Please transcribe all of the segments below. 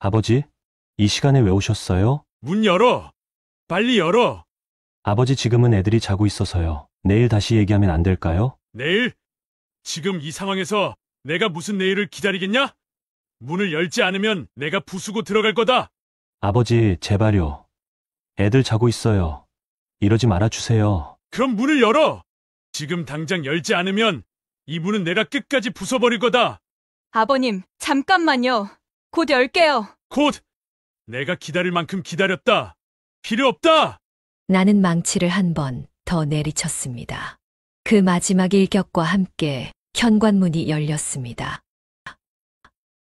아버지, 이 시간에 왜 오셨어요? 문 열어! 빨리 열어! 아버지, 지금은 애들이 자고 있어서요. 내일 다시 얘기하면 안 될까요? 내일? 지금 이 상황에서 내가 무슨 내일을 기다리겠냐? 문을 열지 않으면 내가 부수고 들어갈 거다! 아버지, 제발요. 애들 자고 있어요. 이러지 말아주세요. 그럼 문을 열어! 지금 당장 열지 않으면 이 문은 내가 끝까지 부숴버릴 거다! 아버님, 잠깐만요. 곧 열게요. 곧! 내가 기다릴 만큼 기다렸다! 필요 없다! 나는 망치를 한 번 더 내리쳤습니다. 그 마지막 일격과 함께 현관문이 열렸습니다.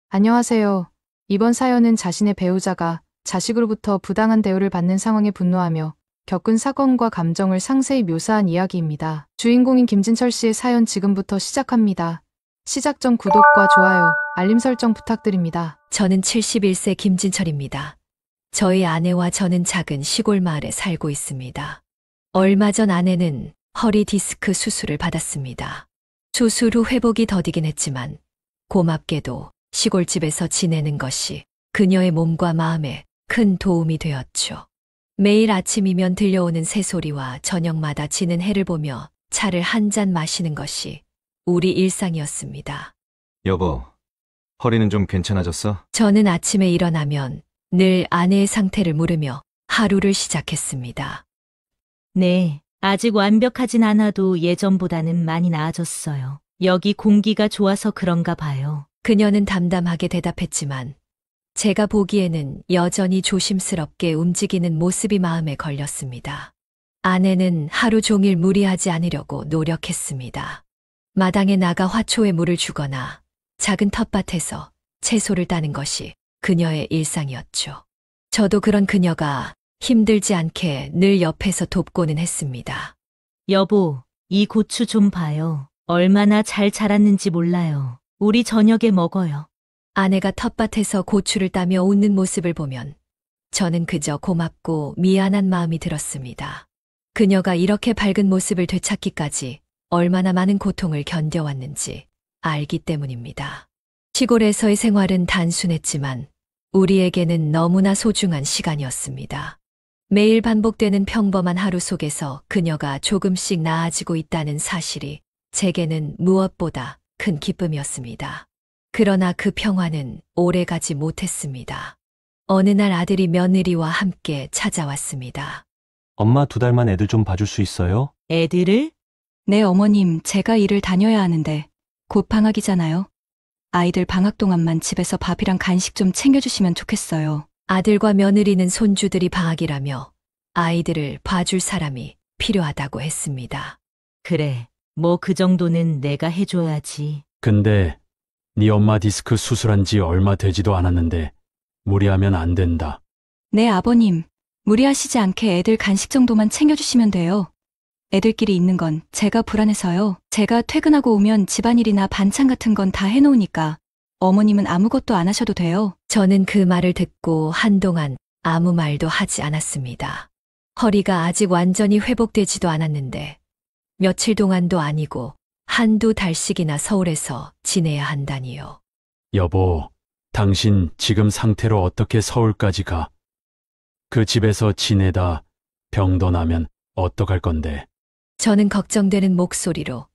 안녕하세요. 이번 사연은 자신의 배우자가 자식으로부터 부당한 대우를 받는 상황에 분노하며 겪은 사건과 감정을 상세히 묘사한 이야기입니다. 주인공인 김진철 씨의 사연 지금부터 시작합니다. 시작 전 구독과 좋아요, 알림 설정 부탁드립니다. 저는 71세 김진철입니다. 저희 아내와 저는 작은 시골 마을에 살고 있습니다. 얼마 전 아내는 허리 디스크 수술을 받았습니다. 수술 후 회복이 더디긴 했지만 고맙게도 시골집에서 지내는 것이 그녀의 몸과 마음에 큰 도움이 되었죠. 매일 아침이면 들려오는 새소리와 저녁마다 지는 해를 보며 차를 한 잔 마시는 것이 우리 일상이었습니다. 여보, 허리는 좀 괜찮아졌어? 저는 아침에 일어나면 늘 아내의 상태를 물으며 하루를 시작했습니다. 네, 아직 완벽하진 않아도 예전보다는 많이 나아졌어요. 여기 공기가 좋아서 그런가 봐요. 그녀는 담담하게 대답했지만 제가 보기에는 여전히 조심스럽게 움직이는 모습이 마음에 걸렸습니다. 아내는 하루 종일 무리하지 않으려고 노력했습니다. 마당에 나가 화초에 물을 주거나 작은 텃밭에서 채소를 따는 것이 그녀의 일상이었죠. 저도 그런 그녀가 힘들지 않게 늘 옆에서 돕고는 했습니다. 여보, 이 고추 좀 봐요. 얼마나 잘 자랐는지 몰라요. 우리 저녁에 먹어요. 아내가 텃밭에서 고추를 따며 웃는 모습을 보면 저는 그저 고맙고 미안한 마음이 들었습니다. 그녀가 이렇게 밝은 모습을 되찾기까지 얼마나 많은 고통을 견뎌왔는지 알기 때문입니다. 시골에서의 생활은 단순했지만 우리에게는 너무나 소중한 시간이었습니다. 매일 반복되는 평범한 하루 속에서 그녀가 조금씩 나아지고 있다는 사실이 제게는 무엇보다 큰 기쁨이었습니다. 그러나 그 평화는 오래가지 못했습니다. 어느 날 아들이 며느리와 함께 찾아왔습니다. 엄마 2달만 애들 좀 봐줄 수 있어요? 애들을? 네, 어머님, 제가 일을 다녀야 하는데 곧 방학이잖아요. 아이들 방학 동안만 집에서 밥이랑 간식 좀 챙겨주시면 좋겠어요. 아들과 며느리는 손주들이 방학이라며 아이들을 봐줄 사람이 필요하다고 했습니다. 그래, 뭐 그 정도는 내가 해줘야지. 근데 네 엄마 디스크 수술한 지 얼마 되지도 않았는데 무리하면 안 된다. 네, 아버님, 무리하시지 않게 애들 간식 정도만 챙겨주시면 돼요. 애들끼리 있는 건 제가 불안해서요. 제가 퇴근하고 오면 집안일이나 반찬 같은 건 다 해놓으니까 어머님은 아무것도 안 하셔도 돼요. 저는 그 말을 듣고 한동안 아무 말도 하지 않았습니다. 허리가 아직 완전히 회복되지도 않았는데 며칠 동안도 아니고 한두 달씩이나 서울에서 지내야 한다니요. 여보, 당신 지금 상태로 어떻게 서울까지 가? 그 집에서 지내다 병도 나면 어떡할 건데? 저는 걱정되는 목소리로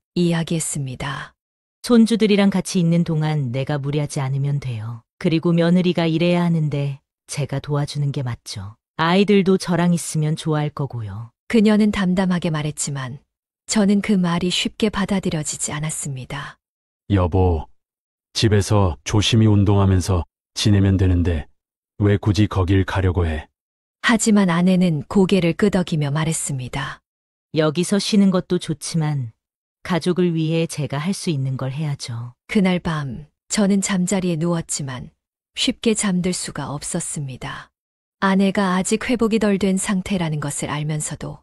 이야기했습니다. 손주들이랑 같이 있는 동안 내가 무리하지 않으면 돼요. 그리고 며느리가 일해야 하는데 제가 도와주는 게 맞죠. 아이들도 저랑 있으면 좋아할 거고요. 그녀는 담담하게 말했지만 저는 그 말이 쉽게 받아들여지지 않았습니다. 여보, 집에서 조심히 운동하면서 지내면 되는데 왜 굳이 거길 가려고 해? 하지만 아내는 고개를 끄덕이며 말했습니다. 여기서 쉬는 것도 좋지만 가족을 위해 제가 할 수 있는 걸 해야죠. 그날 밤 저는 잠자리에 누웠지만 쉽게 잠들 수가 없었습니다. 아내가 아직 회복이 덜 된 상태라는 것을 알면서도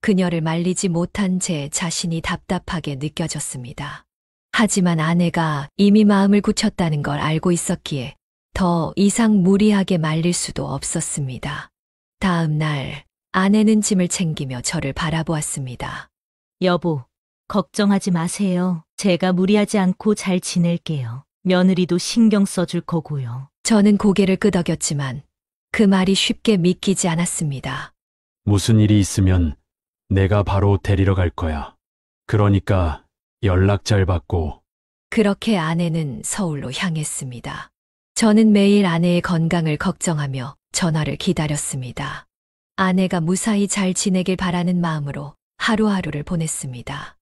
그녀를 말리지 못한 제 자신이 답답하게 느껴졌습니다. 하지만 아내가 이미 마음을 굳혔다는 걸 알고 있었기에 더 이상 무리하게 말릴 수도 없었습니다. 다음 날 아내는 짐을 챙기며 저를 바라보았습니다. 여보, 걱정하지 마세요. 제가 무리하지 않고 잘 지낼게요. 며느리도 신경 써줄 거고요. 저는 고개를 끄덕였지만 그 말이 쉽게 믿기지 않았습니다. 무슨 일이 있으면 내가 바로 데리러 갈 거야. 그러니까 연락 잘 받고. 그렇게 아내는 서울로 향했습니다. 저는 매일 아내의 건강을 걱정하며 전화를 기다렸습니다. 아내가 무사히 잘 지내길 바라는 마음으로 하루하루를 보냈습니다.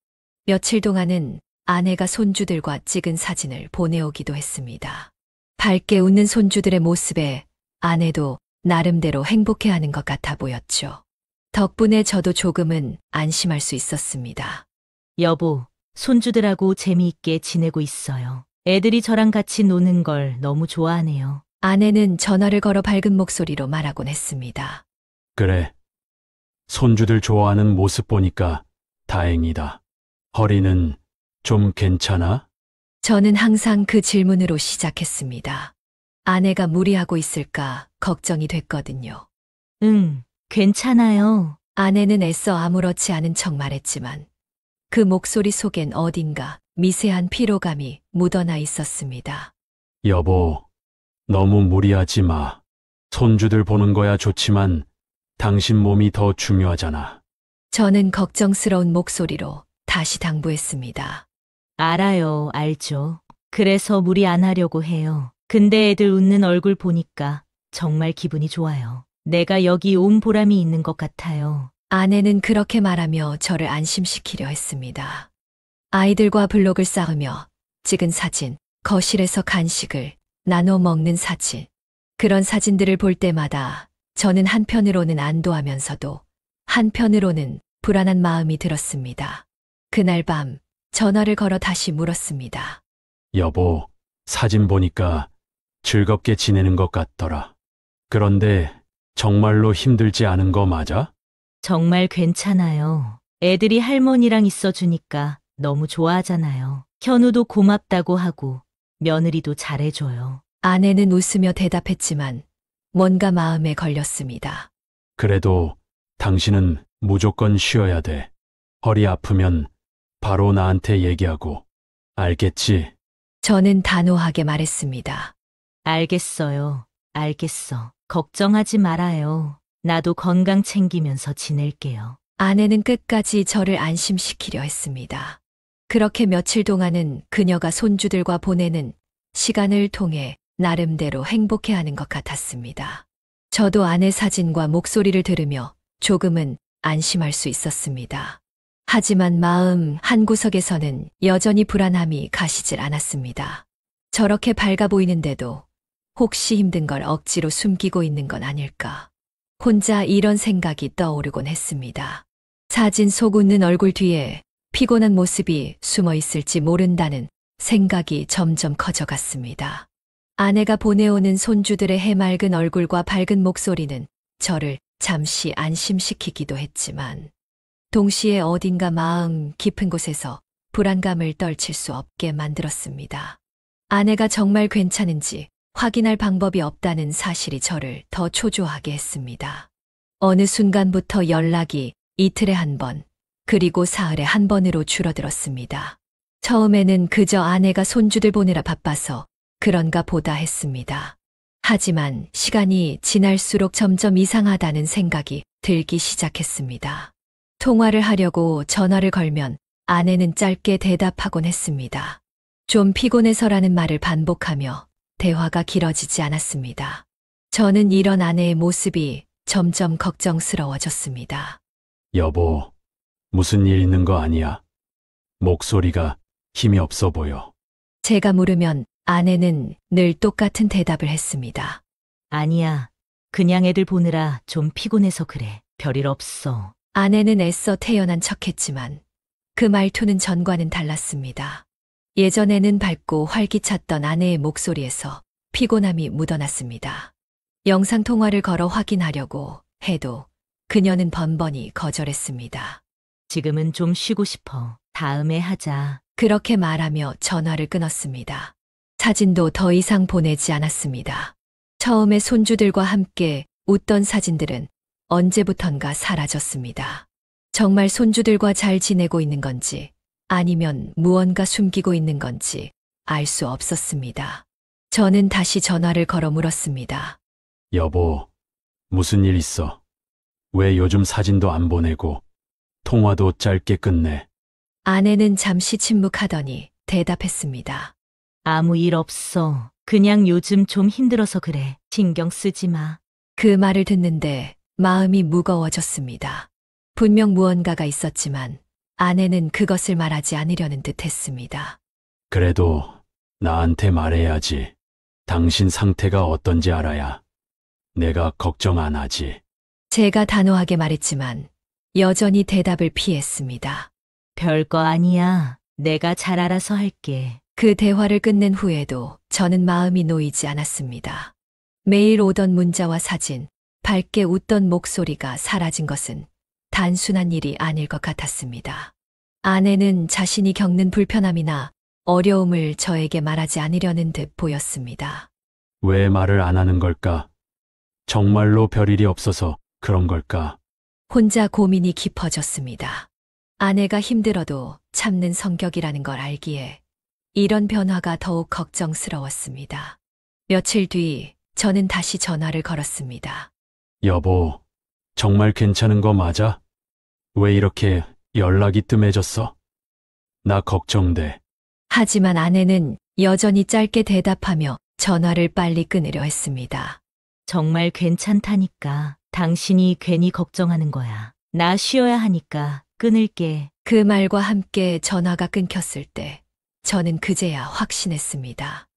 며칠 동안은 아내가 손주들과 찍은 사진을 보내오기도 했습니다. 밝게 웃는 손주들의 모습에 아내도 나름대로 행복해하는 것 같아 보였죠. 덕분에 저도 조금은 안심할 수 있었습니다. 여보, 손주들하고 재미있게 지내고 있어요. 애들이 저랑 같이 노는 걸 너무 좋아하네요. 아내는 전화를 걸어 밝은 목소리로 말하곤 했습니다. 그래. 손주들 좋아하는 모습 보니까 다행이다. 허리는 좀 괜찮아? 저는 항상 그 질문으로 시작했습니다. 아내가 무리하고 있을까 걱정이 됐거든요. 응, 괜찮아요. 아내는 애써 아무렇지 않은 척 말했지만 그 목소리 속엔 어딘가 미세한 피로감이 묻어나 있었습니다. 여보, 너무 무리하지 마. 손주들 보는 거야 좋지만 당신 몸이 더 중요하잖아. 저는 걱정스러운 목소리로 다시 당부했습니다. 알아요, 알죠. 그래서 무리 안 하려고 해요. 근데 애들 웃는 얼굴 보니까 정말 기분이 좋아요. 내가 여기 온 보람이 있는 것 같아요. 아내는 그렇게 말하며 저를 안심시키려 했습니다. 아이들과 블록을 쌓으며 찍은 사진, 거실에서 간식을 나눠 먹는 사진. 그런 사진들을 볼 때마다 저는 한편으로는 안도하면서도 한편으로는 불안한 마음이 들었습니다. 그날 밤 전화를 걸어 다시 물었습니다. 여보, 사진 보니까 즐겁게 지내는 것 같더라. 그런데 정말로 힘들지 않은 거 맞아? 정말 괜찮아요. 애들이 할머니랑 있어주니까 너무 좋아하잖아요. 현우도 고맙다고 하고 며느리도 잘해줘요. 아내는 웃으며 대답했지만 뭔가 마음에 걸렸습니다. 그래도 당신은 무조건 쉬어야 돼. 허리 아프면 바로 나한테 얘기하고. 알겠지? 저는 단호하게 말했습니다. 알겠어요. 알겠어. 걱정하지 말아요. 나도 건강 챙기면서 지낼게요. 아내는 끝까지 저를 안심시키려 했습니다. 그렇게 며칠 동안은 그녀가 손주들과 보내는 시간을 통해 나름대로 행복해하는 것 같았습니다. 저도 아내 사진과 목소리를 들으며 조금은 안심할 수 있었습니다. 하지만 마음 한구석에서는 여전히 불안함이 가시질 않았습니다. 저렇게 밝아 보이는데도 혹시 힘든 걸 억지로 숨기고 있는 건 아닐까. 혼자 이런 생각이 떠오르곤 했습니다. 사진 속 웃는 얼굴 뒤에 피곤한 모습이 숨어 있을지 모른다는 생각이 점점 커져갔습니다. 아내가 보내오는 손주들의 해맑은 얼굴과 밝은 목소리는 저를 잠시 안심시키기도 했지만 동시에 어딘가 마음 깊은 곳에서 불안감을 떨칠 수 없게 만들었습니다. 아내가 정말 괜찮은지 확인할 방법이 없다는 사실이 저를 더 초조하게 했습니다. 어느 순간부터 연락이 이틀에 한 번, 그리고 사흘에 한 번으로 줄어들었습니다. 처음에는 그저 아내가 손주들 보느라 바빠서 그런가 보다 했습니다. 하지만 시간이 지날수록 점점 이상하다는 생각이 들기 시작했습니다. 통화를 하려고 전화를 걸면 아내는 짧게 대답하곤 했습니다. 좀 피곤해서라는 말을 반복하며 대화가 길어지지 않았습니다. 저는 이런 아내의 모습이 점점 걱정스러워졌습니다. 여보, 무슨 일 있는 거 아니야? 목소리가 힘이 없어 보여. 제가 물으면 아내는 늘 똑같은 대답을 했습니다. 아니야. 그냥 애들 보느라 좀 피곤해서 그래. 별일 없어. 아내는 애써 태연한 척했지만 그 말투는 전과는 달랐습니다. 예전에는 밝고 활기찼던 아내의 목소리에서 피곤함이 묻어났습니다. 영상통화를 걸어 확인하려고 해도 그녀는 번번이 거절했습니다. 지금은 좀 쉬고 싶어. 다음에 하자. 그렇게 말하며 전화를 끊었습니다. 사진도 더 이상 보내지 않았습니다. 처음에 손주들과 함께 웃던 사진들은 언제부턴가 사라졌습니다. 정말 손주들과 잘 지내고 있는 건지 아니면 무언가 숨기고 있는 건지 알 수 없었습니다. 저는 다시 전화를 걸어 물었습니다. 여보, 무슨 일 있어? 왜 요즘 사진도 안 보내고 통화도 짧게 끝내? 아내는 잠시 침묵하더니 대답했습니다. 아무 일 없어. 그냥 요즘 좀 힘들어서 그래. 신경 쓰지 마. 그 말을 듣는데 마음이 무거워졌습니다. 분명 무언가가 있었지만 아내는 그것을 말하지 않으려는 듯 했습니다. 그래도 나한테 말해야지. 당신 상태가 어떤지 알아야 내가 걱정 안 하지. 제가 단호하게 말했지만 여전히 대답을 피했습니다. 별거 아니야. 내가 잘 알아서 할게. 그 대화를 끝낸 후에도 저는 마음이 놓이지 않았습니다. 매일 오던 문자와 사진, 밝게 웃던 목소리가 사라진 것은 단순한 일이 아닐 것 같았습니다. 아내는 자신이 겪는 불편함이나 어려움을 저에게 말하지 않으려는 듯 보였습니다. 왜 말을 안 하는 걸까? 정말로 별일이 없어서 그런 걸까? 혼자 고민이 깊어졌습니다. 아내가 힘들어도 참는 성격이라는 걸 알기에 이런 변화가 더욱 걱정스러웠습니다. 며칠 뒤 저는 다시 전화를 걸었습니다. 여보, 정말 괜찮은 거 맞아? 왜 이렇게 연락이 뜸해졌어? 나 걱정돼. 하지만 아내는 여전히 짧게 대답하며 전화를 빨리 끊으려 했습니다. 정말 괜찮다니까. 당신이 괜히 걱정하는 거야. 나 쉬어야 하니까 끊을게. 그 말과 함께 전화가 끊겼을 때 저는 그제야 확신했습니다.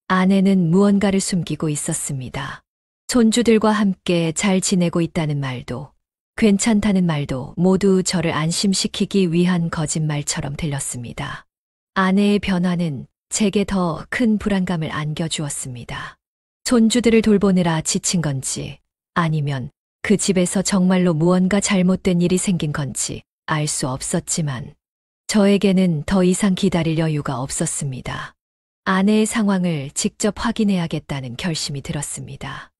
아내는 무언가를 숨기고 있었습니다. 손주들과 함께 잘 지내고 있다는 말도, 괜찮다는 말도 모두 저를 안심시키기 위한 거짓말처럼 들렸습니다. 아내의 변화는 제게 더 큰 불안감을 안겨주었습니다. 손주들을 돌보느라 지친 건지, 아니면 그 집에서 정말로 무언가 잘못된 일이 생긴 건지 알 수 없었지만, 저에게는 더 이상 기다릴 여유가 없었습니다. 아내의 상황을 직접 확인해야겠다는 결심이 들었습니다.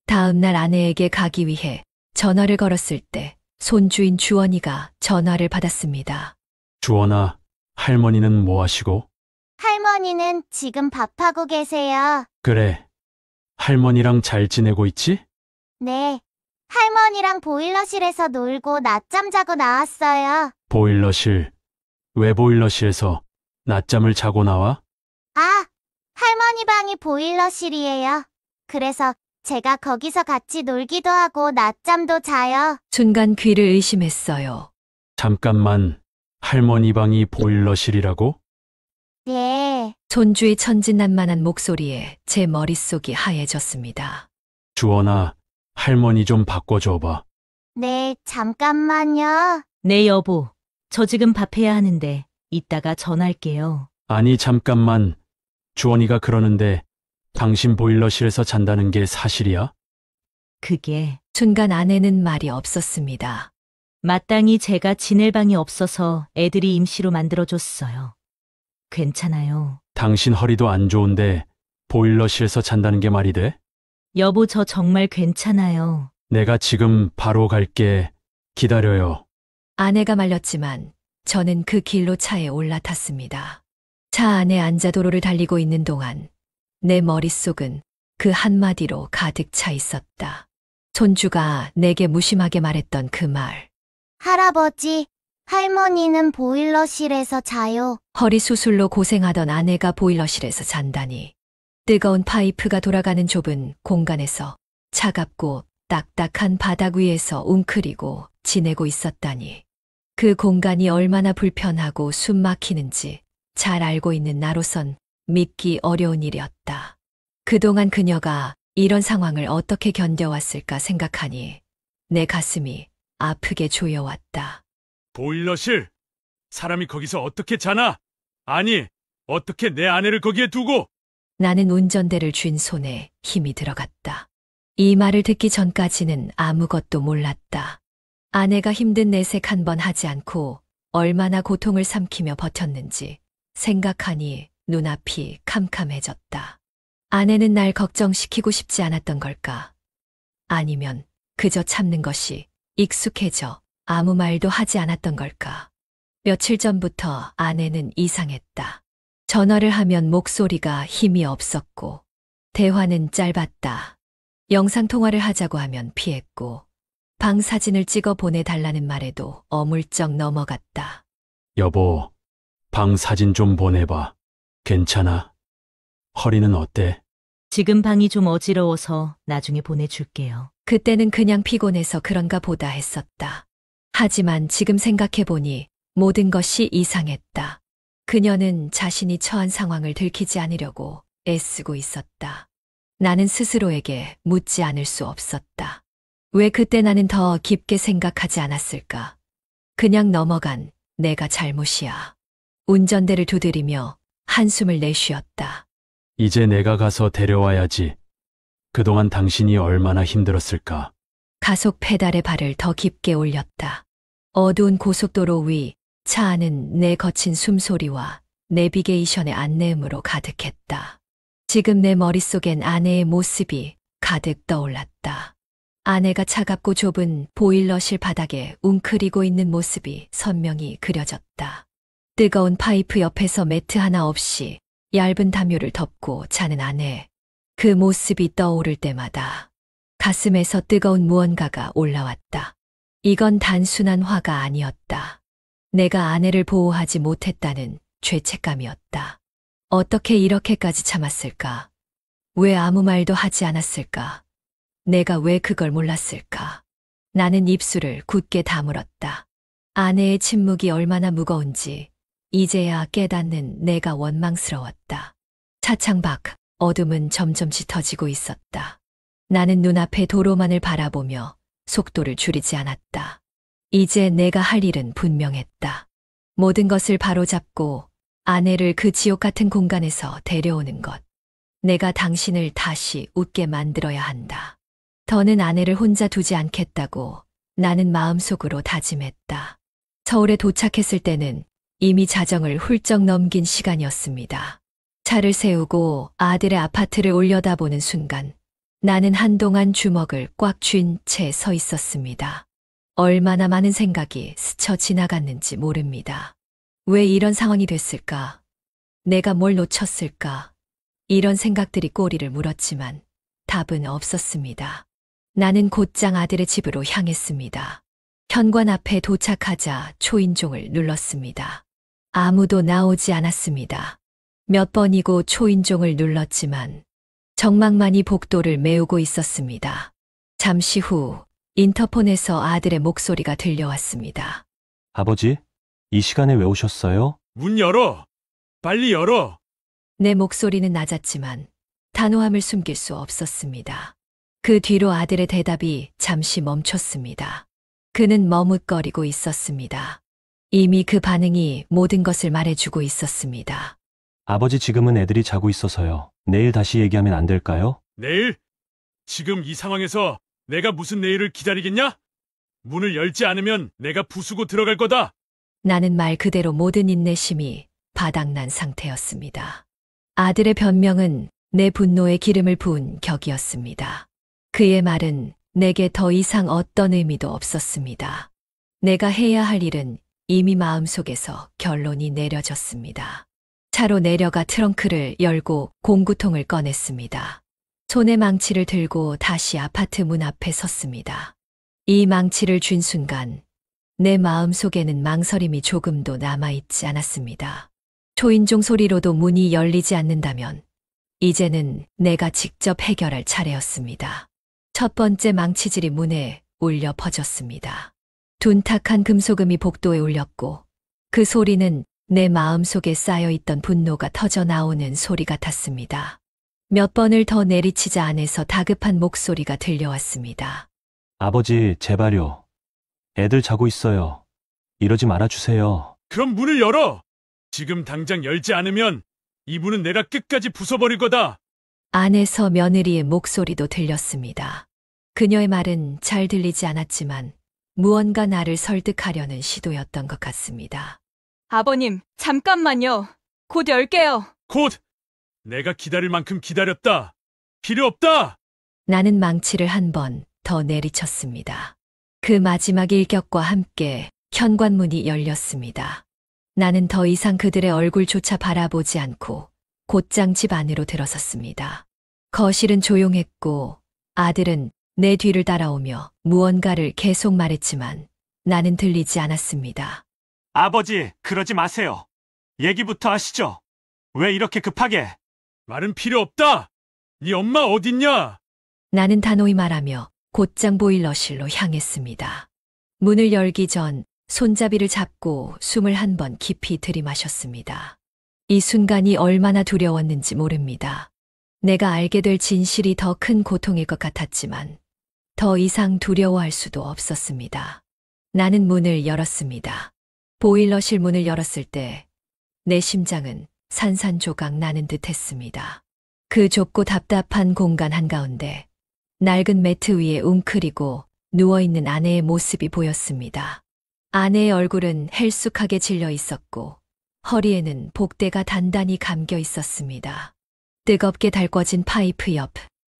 다음 날 아내에게 가기 위해 전화를 걸었을 때 손주인 주원이가 전화를 받았습니다. 주원아, 할머니는 뭐 하시고? 할머니는 지금 밥하고 계세요. 그래. 할머니랑 잘 지내고 있지? 네. 할머니랑 보일러실에서 놀고 낮잠 자고 나왔어요. 보일러실. 왜 보일러실에서 낮잠을 자고 나와? 아, 할머니 방이 보일러실이에요. 그래서 제가 거기서 같이 놀기도 하고 낮잠도 자요. 순간 귀를 의심했어요. 잠깐만, 할머니 방이 보일러실이라고? 네. 손주의 천진난만한 목소리에 제 머릿속이 하얘졌습니다. 주원아, 할머니 좀 바꿔줘봐. 네, 잠깐만요. 네, 여보. 저 지금 밥해야 하는데 이따가 전화할게요. 아니, 잠깐만. 주원이가 그러는데 당신 보일러실에서 잔다는 게 사실이야? 그게 순간 아내는 말이 없었습니다. 마땅히 제가 지낼 방이 없어서 애들이 임시로 만들어줬어요. 괜찮아요. 당신 허리도 안 좋은데 보일러실에서 잔다는 게 말이 돼? 여보, 저 정말 괜찮아요. 내가 지금 바로 갈게. 기다려요. 아내가 말렸지만 저는 그 길로 차에 올라탔습니다. 차 안에 앉아 도로를 달리고 있는 동안 내 머릿속은 그 한마디로 가득 차 있었다. 손주가 내게 무심하게 말했던 그 말. 할아버지, 할머니는 보일러실에서 자요. 허리 수술로 고생하던 아내가 보일러실에서 잔다니. 뜨거운 파이프가 돌아가는 좁은 공간에서 차갑고 딱딱한 바닥 위에서 웅크리고 지내고 있었다니. 그 공간이 얼마나 불편하고 숨 막히는지 잘 알고 있는 나로선 믿기 어려운 일이었다. 그동안 그녀가 이런 상황을 어떻게 견뎌왔을까 생각하니 내 가슴이 아프게 조여왔다. 보일러실? 사람이 거기서 어떻게 자나? 아니, 어떻게 내 아내를 거기에 두고? 나는 운전대를 쥔 손에 힘이 들어갔다. 이 말을 듣기 전까지는 아무것도 몰랐다. 아내가 힘든 내색 한 번 하지 않고 얼마나 고통을 삼키며 버텼는지 생각하니 눈앞이 캄캄해졌다. 아내는 날 걱정시키고 싶지 않았던 걸까? 아니면 그저 참는 것이 익숙해져 아무 말도 하지 않았던 걸까? 며칠 전부터 아내는 이상했다. 전화를 하면 목소리가 힘이 없었고 대화는 짧았다. 영상통화를 하자고 하면 피했고, 방 사진을 찍어 보내달라는 말에도 어물쩍 넘어갔다. 여보, 방 사진 좀 보내봐. 괜찮아? 허리는 어때? 지금 방이 좀 어지러워서 나중에 보내줄게요. 그때는 그냥 피곤해서 그런가 보다 했었다. 하지만 지금 생각해보니 모든 것이 이상했다. 그녀는 자신이 처한 상황을 들키지 않으려고 애쓰고 있었다. 나는 스스로에게 묻지 않을 수 없었다. 왜 그때 나는 더 깊게 생각하지 않았을까? 그냥 넘어간 내가 잘못이야. 운전대를 두드리며 한숨을 내쉬었다. 이제 내가 가서 데려와야지. 그동안 당신이 얼마나 힘들었을까? 가속 페달에 발을 더 깊게 올렸다. 어두운 고속도로 위 차 안은 내 거친 숨소리와 내비게이션의 안내음으로 가득했다. 지금 내 머릿속엔 아내의 모습이 가득 떠올랐다. 아내가 차갑고 좁은 보일러실 바닥에 웅크리고 있는 모습이 선명히 그려졌다. 뜨거운 파이프 옆에서 매트 하나 없이 얇은 담요를 덮고 자는 아내. 그 모습이 떠오를 때마다 가슴에서 뜨거운 무언가가 올라왔다. 이건 단순한 화가 아니었다. 내가 아내를 보호하지 못했다는 죄책감이었다. 어떻게 이렇게까지 참았을까? 왜 아무 말도 하지 않았을까? 내가 왜 그걸 몰랐을까? 나는 입술을 굳게 다물었다. 아내의 침묵이 얼마나 무거운지 이제야 깨닫는 내가 원망스러웠다. 차창 밖 어둠은 점점 짙어지고 있었다. 나는 눈앞의 도로만을 바라보며 속도를 줄이지 않았다. 이제 내가 할 일은 분명했다. 모든 것을 바로잡고 아내를 그 지옥 같은 공간에서 데려오는 것. 내가 당신을 다시 웃게 만들어야 한다. 더는 아내를 혼자 두지 않겠다고 나는 마음속으로 다짐했다. 서울에 도착했을 때는 이미 자정을 훌쩍 넘긴 시간이었습니다. 차를 세우고 아들의 아파트를 올려다보는 순간 나는 한동안 주먹을 꽉 쥔 채 서 있었습니다. 얼마나 많은 생각이 스쳐 지나갔는지 모릅니다. 왜 이런 상황이 됐을까? 내가 뭘 놓쳤을까? 이런 생각들이 꼬리를 물었지만 답은 없었습니다. 나는 곧장 아들의 집으로 향했습니다. 현관 앞에 도착하자 초인종을 눌렀습니다. 아무도 나오지 않았습니다. 몇 번이고 초인종을 눌렀지만 정막만이 복도를 메우고 있었습니다. 잠시 후 인터폰에서 아들의 목소리가 들려왔습니다. 아버지, 이 시간에 왜 오셨어요? 문 열어! 빨리 열어! 내 목소리는 낮았지만 단호함을 숨길 수 없었습니다. 그 뒤로 아들의 대답이 잠시 멈췄습니다. 그는 머뭇거리고 있었습니다. 이미 그 반응이 모든 것을 말해주고 있었습니다. 아버지 지금은 애들이 자고 있어서요. 내일 다시 얘기하면 안 될까요? 내일? 지금 이 상황에서 내가 무슨 내일을 기다리겠냐? 문을 열지 않으면 내가 부수고 들어갈 거다! 나는 말 그대로 모든 인내심이 바닥난 상태였습니다. 아들의 변명은 내 분노에 기름을 부은 격이었습니다. 그의 말은 내게 더 이상 어떤 의미도 없었습니다. 내가 해야 할 일은 이미 마음속에서 결론이 내려졌습니다. 차로 내려가 트렁크를 열고 공구통을 꺼냈습니다. 손에 망치를 들고 다시 아파트 문 앞에 섰습니다. 이 망치를 쥔 순간 내 마음속에는 망설임이 조금도 남아있지 않았습니다. 초인종 소리로도 문이 열리지 않는다면 이제는 내가 직접 해결할 차례였습니다. 첫 번째 망치질이 문에 울려 퍼졌습니다. 둔탁한 금속음이 복도에 울렸고 그 소리는 내 마음속에 쌓여있던 분노가 터져 나오는 소리 같았습니다. 몇 번을 더 내리치자 안에서 다급한 목소리가 들려왔습니다. 아버지, 제발요. 애들 자고 있어요. 이러지 말아주세요. 그럼 문을 열어! 지금 당장 열지 않으면 이 문은 내가 끝까지 부숴버릴 거다! 안에서 며느리의 목소리도 들렸습니다. 그녀의 말은 잘 들리지 않았지만 무언가 나를 설득하려는 시도였던 것 같습니다. 아버님, 잠깐만요. 곧 열게요. 곧! 내가 기다릴 만큼 기다렸다! 필요 없다! 나는 망치를 한 번 더 내리쳤습니다. 그 마지막 일격과 함께 현관문이 열렸습니다. 나는 더 이상 그들의 얼굴조차 바라보지 않고 곧장 집 안으로 들어섰습니다. 거실은 조용했고 아들은 내 뒤를 따라오며 무언가를 계속 말했지만 나는 들리지 않았습니다. 아버지, 그러지 마세요. 얘기부터 하시죠. 왜 이렇게 급하게? 말은 필요 없다. 네 엄마 어딨냐? 나는 단호히 말하며 곧장 보일러실로 향했습니다. 문을 열기 전 손잡이를 잡고 숨을 한 번 깊이 들이마셨습니다. 이 순간이 얼마나 두려웠는지 모릅니다. 내가 알게 될 진실이 더 큰 고통일 것 같았지만 더 이상 두려워할 수도 없었습니다. 나는 문을 열었습니다. 보일러실 문을 열었을 때 내 심장은 산산조각 나는 듯 했습니다. 그 좁고 답답한 공간 한가운데 낡은 매트 위에 웅크리고 누워있는 아내의 모습이 보였습니다. 아내의 얼굴은 헬쑥하게 질려 있었고 허리에는 복대가 단단히 감겨 있었습니다. 뜨겁게 달궈진 파이프 옆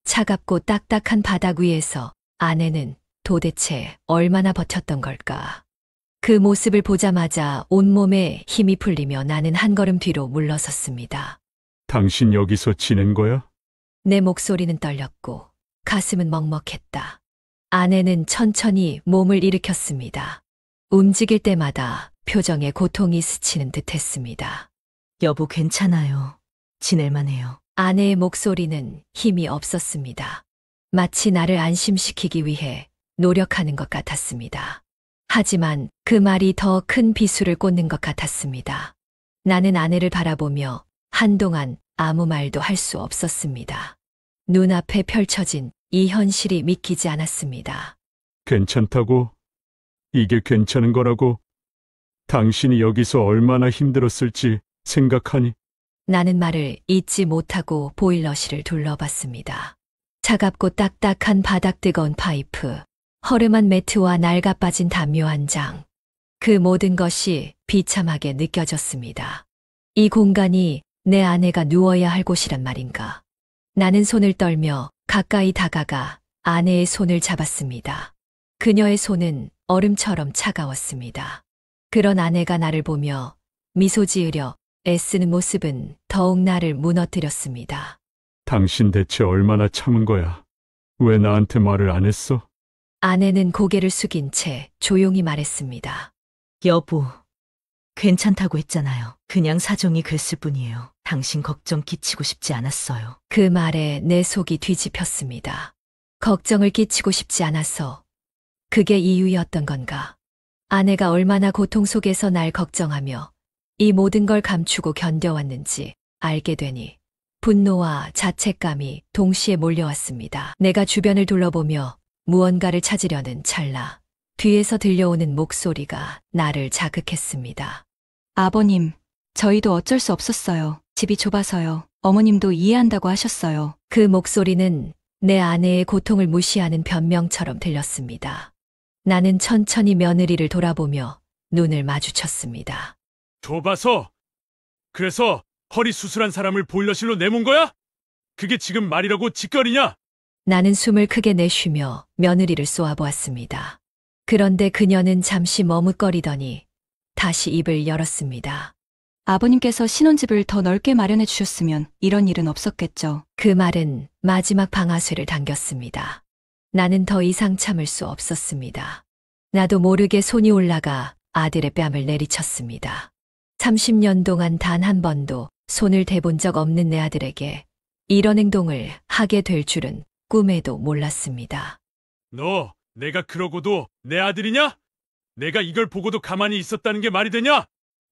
차갑고 딱딱한 바닥 위에서 아내는 도대체 얼마나 버텼던 걸까? 그 모습을 보자마자 온몸에 힘이 풀리며 나는 한 걸음 뒤로 물러섰습니다. 당신 여기서 지낸 거야? 내 목소리는 떨렸고 가슴은 먹먹했다. 아내는 천천히 몸을 일으켰습니다. 움직일 때마다 표정에 고통이 스치는 듯 했습니다. 여보, 괜찮아요. 지낼만해요. 아내의 목소리는 힘이 없었습니다. 마치 나를 안심시키기 위해 노력하는 것 같았습니다. 하지만 그 말이 더 큰 비수를 꽂는 것 같았습니다. 나는 아내를 바라보며 한동안 아무 말도 할 수 없었습니다. 눈앞에 펼쳐진 이 현실이 믿기지 않았습니다. 괜찮다고? 이게 괜찮은 거라고? 당신이 여기서 얼마나 힘들었을지 생각하니? 나는 말을 잇지 못하고 보일러실을 둘러봤습니다. 차갑고 딱딱한 바닥, 뜨거운 파이프, 허름한 매트와 낡아빠진 담요 한 장. 그 모든 것이 비참하게 느껴졌습니다. 이 공간이 내 아내가 누워야 할 곳이란 말인가. 나는 손을 떨며 가까이 다가가 아내의 손을 잡았습니다. 그녀의 손은 얼음처럼 차가웠습니다. 그런 아내가 나를 보며 미소 지으려 애쓰는 모습은 더욱 나를 무너뜨렸습니다. 당신 대체 얼마나 참은 거야? 왜 나한테 말을 안 했어? 아내는 고개를 숙인 채 조용히 말했습니다. 여보, 괜찮다고 했잖아요. 그냥 사정이 그랬을 뿐이에요. 당신 걱정 끼치고 싶지 않았어요. 그 말에 내 속이 뒤집혔습니다. 걱정을 끼치고 싶지 않아서 그게 이유였던 건가? 아내가 얼마나 고통 속에서 날 걱정하며 이 모든 걸 감추고 견뎌왔는지 알게 되니 분노와 자책감이 동시에 몰려왔습니다. 내가 주변을 둘러보며 무언가를 찾으려는 찰나 뒤에서 들려오는 목소리가 나를 자극했습니다. 아버님, 저희도 어쩔 수 없었어요. 집이 좁아서요. 어머님도 이해한다고 하셨어요. 그 목소리는 내 아내의 고통을 무시하는 변명처럼 들렸습니다. 나는 천천히 며느리를 돌아보며 눈을 마주쳤습니다. 좁아서? 그래서 허리 수술한 사람을 보일러실로 내몬 거야? 그게 지금 말이라고 짓거리냐? 나는 숨을 크게 내쉬며 며느리를 쏘아보았습니다. 그런데 그녀는 잠시 머뭇거리더니 다시 입을 열었습니다. 아버님께서 신혼집을 더 넓게 마련해 주셨으면 이런 일은 없었겠죠. 그 말은 마지막 방아쇠를 당겼습니다. 나는 더 이상 참을 수 없었습니다. 나도 모르게 손이 올라가 아들의 뺨을 내리쳤습니다. 30년 동안 단 한 번도 손을 대본 적 없는 내 아들에게 이런 행동을 하게 될 줄은 꿈에도 몰랐습니다. 너, 내가 그러고도 내 아들이냐? 내가 이걸 보고도 가만히 있었다는 게 말이 되냐?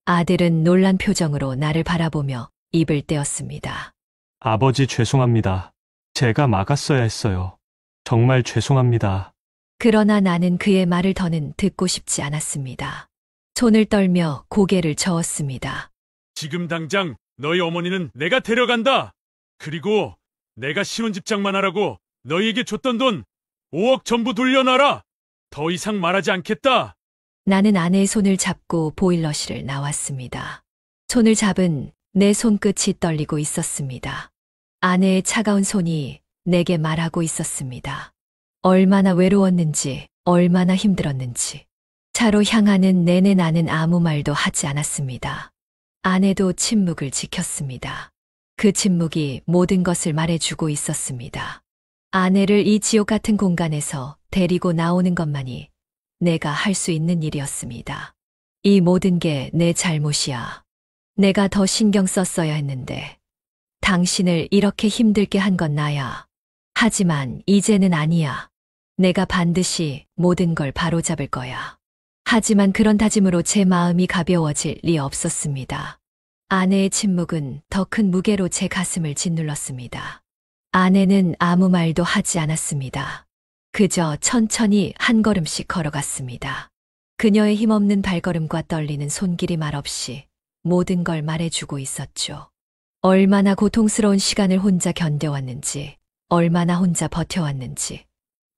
아들은 놀란 표정으로 나를 바라보며 입을 떼었습니다. 아버지 죄송합니다. 제가 막았어야 했어요. 정말 죄송합니다. 그러나 나는 그의 말을 더는 듣고 싶지 않았습니다. 손을 떨며 고개를 저었습니다. 지금 당장 너희 어머니는 내가 데려간다. 그리고 내가 신혼집장만 하라고 너희에게 줬던 돈 5억 전부 돌려놔라. 더 이상 말하지 않겠다. 나는 아내의 손을 잡고 보일러실을 나왔습니다. 손을 잡은 내 손끝이 떨리고 있었습니다. 아내의 차가운 손이 내게 말하고 있었습니다. 얼마나 외로웠는지, 얼마나 힘들었는지. 차로 향하는 내내 나는 아무 말도 하지 않았습니다. 아내도 침묵을 지켰습니다. 그 침묵이 모든 것을 말해주고 있었습니다. 아내를 이 지옥 같은 공간에서 데리고 나오는 것만이 내가 할 수 있는 일이었습니다. 이 모든 게 내 잘못이야. 내가 더 신경 썼어야 했는데 당신을 이렇게 힘들게 한 건 나야. 하지만 이제는 아니야. 내가 반드시 모든 걸 바로잡을 거야. 하지만 그런 다짐으로 제 마음이 가벼워질 리 없었습니다. 아내의 침묵은 더 큰 무게로 제 가슴을 짓눌렀습니다. 아내는 아무 말도 하지 않았습니다. 그저 천천히 한 걸음씩 걸어갔습니다. 그녀의 힘없는 발걸음과 떨리는 손길이 말없이 모든 걸 말해주고 있었죠. 얼마나 고통스러운 시간을 혼자 견뎌왔는지, 얼마나 혼자 버텨왔는지,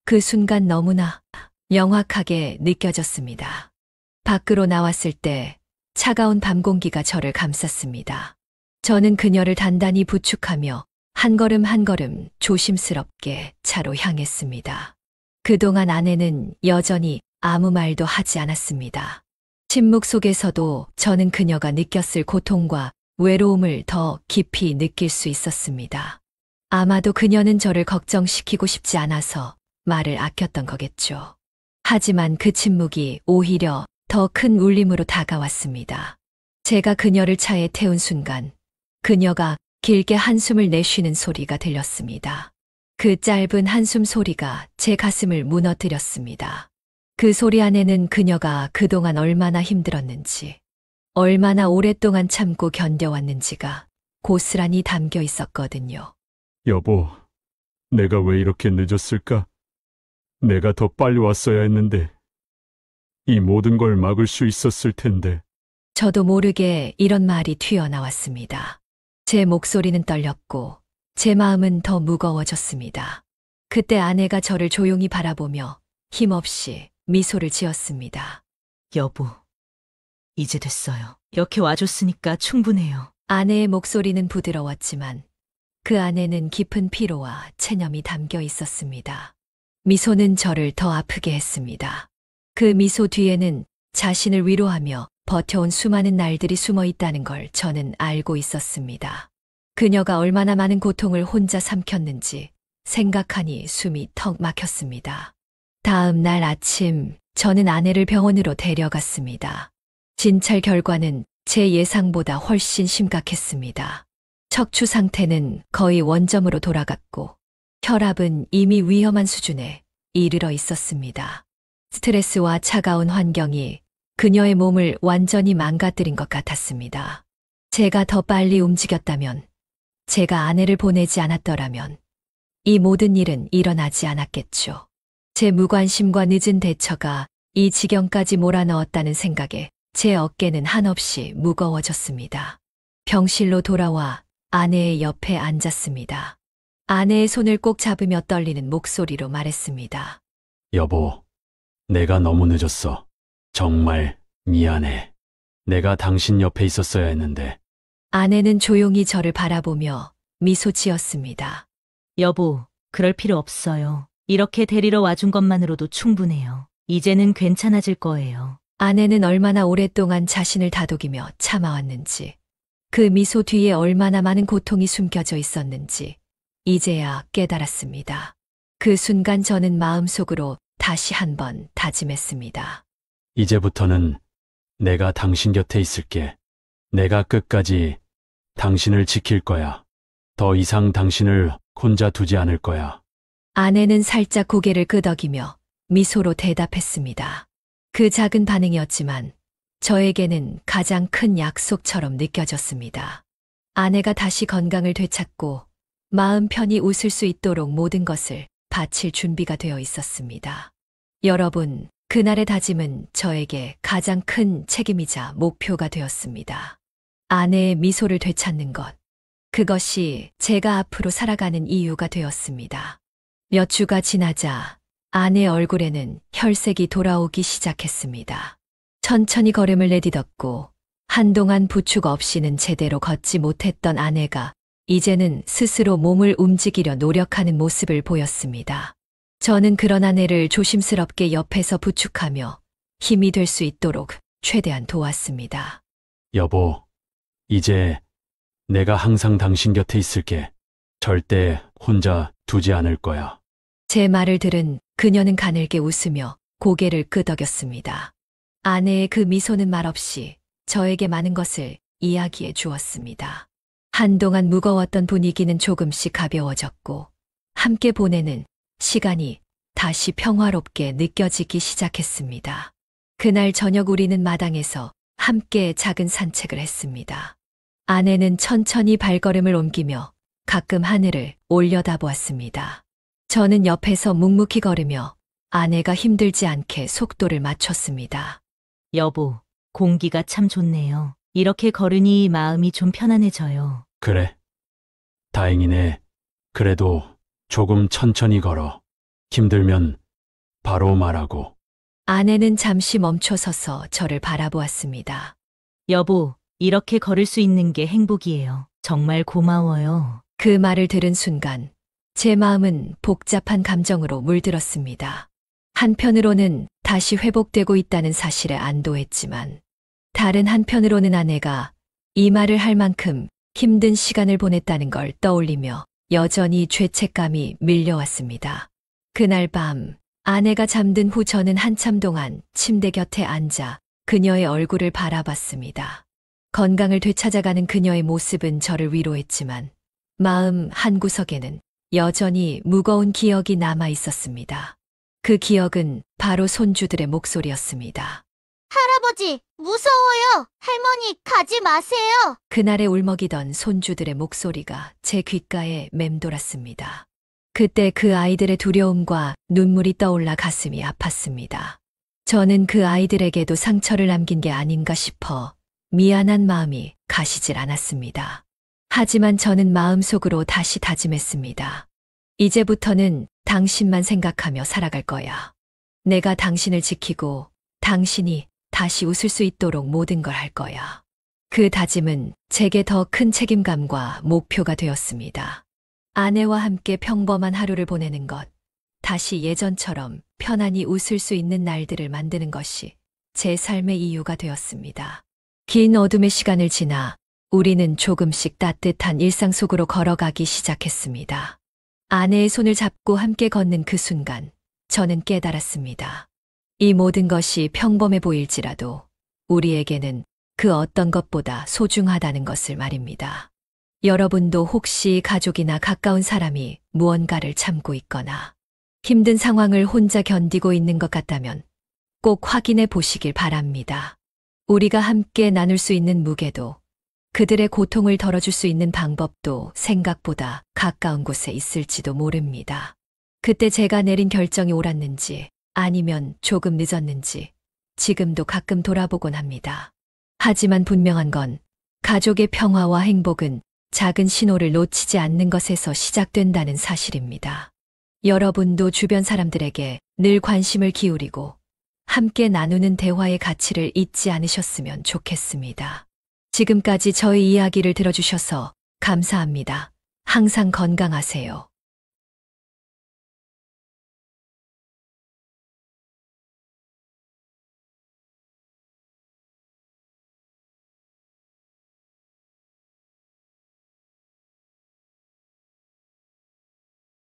그 순간 너무나 명확하게 느껴졌습니다. 밖으로 나왔을 때 차가운 밤 공기가 저를 감쌌습니다. 저는 그녀를 단단히 부축하며 한 걸음 한 걸음 조심스럽게 차로 향했습니다. 그동안 아내는 여전히 아무 말도 하지 않았습니다. 침묵 속에서도 저는 그녀가 느꼈을 고통과 외로움을 더 깊이 느낄 수 있었습니다. 아마도 그녀는 저를 걱정시키고 싶지 않아서 말을 아꼈던 거겠죠. 하지만 그 침묵이 오히려 더 큰 울림으로 다가왔습니다. 제가 그녀를 차에 태운 순간 그녀가 길게 한숨을 내쉬는 소리가 들렸습니다. 그 짧은 한숨 소리가 제 가슴을 무너뜨렸습니다. 그 소리 안에는 그녀가 그동안 얼마나 힘들었는지, 얼마나 오랫동안 참고 견뎌왔는지가 고스란히 담겨 있었거든요. 여보, 내가 왜 이렇게 늦었을까? 내가 더 빨리 왔어야 했는데, 이 모든 걸 막을 수 있었을 텐데. 저도 모르게 이런 말이 튀어나왔습니다. 제 목소리는 떨렸고 제 마음은 더 무거워졌습니다. 그때 아내가 저를 조용히 바라보며 힘없이 미소를 지었습니다. 여보, 이제 됐어요. 이렇게 와줬으니까 충분해요. 아내의 목소리는 부드러웠지만 그 안에는 깊은 피로와 체념이 담겨 있었습니다. 미소는 저를 더 아프게 했습니다. 그 미소 뒤에는 자신을 위로하며 버텨온 수많은 날들이 숨어 있다는 걸 저는 알고 있었습니다. 그녀가 얼마나 많은 고통을 혼자 삼켰는지 생각하니 숨이 턱 막혔습니다. 다음 날 아침 저는 아내를 병원으로 데려갔습니다. 진찰 결과는 제 예상보다 훨씬 심각했습니다. 척추 상태는 거의 원점으로 돌아갔고 혈압은 이미 위험한 수준에 이르러 있었습니다. 스트레스와 차가운 환경이 그녀의 몸을 완전히 망가뜨린 것 같았습니다. 제가 더 빨리 움직였다면, 제가 아내를 보내지 않았더라면 이 모든 일은 일어나지 않았겠죠. 제 무관심과 늦은 대처가 이 지경까지 몰아넣었다는 생각에 제 어깨는 한없이 무거워졌습니다. 병실로 돌아와 아내의 옆에 앉았습니다. 아내의 손을 꼭 잡으며 떨리는 목소리로 말했습니다. 여보, 내가 너무 늦었어. 정말 미안해. 내가 당신 옆에 있었어야 했는데. 아내는 조용히 저를 바라보며 미소 지었습니다. 여보, 그럴 필요 없어요. 이렇게 데리러 와준 것만으로도 충분해요. 이제는 괜찮아질 거예요. 아내는 얼마나 오랫동안 자신을 다독이며 참아왔는지, 그 미소 뒤에 얼마나 많은 고통이 숨겨져 있었는지 이제야 깨달았습니다. 그 순간 저는 마음속으로 다시 한번 다짐했습니다. 이제부터는 내가 당신 곁에 있을게. 내가 끝까지 당신을 지킬 거야. 더 이상 당신을 혼자 두지 않을 거야. 아내는 살짝 고개를 끄덕이며 미소로 대답했습니다. 그 작은 반응이었지만 저에게는 가장 큰 약속처럼 느껴졌습니다. 아내가 다시 건강을 되찾고 마음 편히 웃을 수 있도록 모든 것을 바칠 준비가 되어 있었습니다. 여러분, 그날의 다짐은 저에게 가장 큰 책임이자 목표가 되었습니다. 아내의 미소를 되찾는 것, 그것이 제가 앞으로 살아가는 이유가 되었습니다. 몇 주가 지나자 아내의 얼굴에는 혈색이 돌아오기 시작했습니다. 천천히 걸음을 내딛었고 한동안 부축 없이는 제대로 걷지 못했던 아내가 이제는 스스로 몸을 움직이려 노력하는 모습을 보였습니다. 저는 그런 아내를 조심스럽게 옆에서 부축하며 힘이 될 수 있도록 최대한 도왔습니다. 여보, 이제 내가 항상 당신 곁에 있을게. 절대 혼자 두지 않을 거야. 제 말을 들은 그녀는 가늘게 웃으며 고개를 끄덕였습니다. 아내의 그 미소는 말없이 저에게 많은 것을 이야기해 주었습니다. 한동안 무거웠던 분위기는 조금씩 가벼워졌고 함께 보내는 시간이 다시 평화롭게 느껴지기 시작했습니다. 그날 저녁 우리는 마당에서 함께 작은 산책을 했습니다. 아내는 천천히 발걸음을 옮기며 가끔 하늘을 올려다보았습니다. 저는 옆에서 묵묵히 걸으며 아내가 힘들지 않게 속도를 맞췄습니다. 여보, 공기가 참 좋네요. 이렇게 걸으니 마음이 좀 편안해져요. 그래. 다행이네. 그래도 조금 천천히 걸어. 힘들면 바로 말하고. 아내는 잠시 멈춰서서 저를 바라보았습니다. 여보, 이렇게 걸을 수 있는 게 행복이에요. 정말 고마워요. 그 말을 들은 순간 제 마음은 복잡한 감정으로 물들었습니다. 한편으로는 다시 회복되고 있다는 사실에 안도했지만 다른 한편으로는 아내가 이 말을 할 만큼 힘든 시간을 보냈다는 걸 떠올리며 여전히 죄책감이 밀려왔습니다. 그날 밤 아내가 잠든 후 저는 한참 동안 침대 곁에 앉아 그녀의 얼굴을 바라봤습니다. 건강을 되찾아가는 그녀의 모습은 저를 위로했지만 마음 한구석에는 여전히 무거운 기억이 남아 있었습니다. 그 기억은 바로 손주들의 목소리였습니다. 할아버지, 무서워요. 할머니, 가지 마세요. 그날에 울먹이던 손주들의 목소리가 제 귓가에 맴돌았습니다. 그때 그 아이들의 두려움과 눈물이 떠올라 가슴이 아팠습니다. 저는 그 아이들에게도 상처를 남긴 게 아닌가 싶어 미안한 마음이 가시질 않았습니다. 하지만 저는 마음속으로 다시 다짐했습니다. 이제부터는 당신만 생각하며 살아갈 거야. 내가 당신을 지키고 당신이 다시 웃을 수 있도록 모든 걸 할 거야. 그 다짐은 제게 더 큰 책임감과 목표가 되었습니다. 아내와 함께 평범한 하루를 보내는 것, 다시 예전처럼 편안히 웃을 수 있는 날들을 만드는 것이 제 삶의 이유가 되었습니다. 긴 어둠의 시간을 지나 우리는 조금씩 따뜻한 일상 속으로 걸어가기 시작했습니다. 아내의 손을 잡고 함께 걷는 그 순간 저는 깨달았습니다. 이 모든 것이 평범해 보일지라도 우리에게는 그 어떤 것보다 소중하다는 것을 말입니다. 여러분도 혹시 가족이나 가까운 사람이 무언가를 참고 있거나 힘든 상황을 혼자 견디고 있는 것 같다면 꼭 확인해 보시길 바랍니다. 우리가 함께 나눌 수 있는 무게도 그들의 고통을 덜어줄 수 있는 방법도 생각보다 가까운 곳에 있을지도 모릅니다. 그때 제가 내린 결정이 옳았는지 아니면 조금 늦었는지 지금도 가끔 돌아보곤 합니다. 하지만 분명한 건 가족의 평화와 행복은 작은 신호를 놓치지 않는 것에서 시작된다는 사실입니다. 여러분도 주변 사람들에게 늘 관심을 기울이고 함께 나누는 대화의 가치를 잊지 않으셨으면 좋겠습니다. 지금까지 저의 이야기를 들어주셔서 감사합니다. 항상 건강하세요.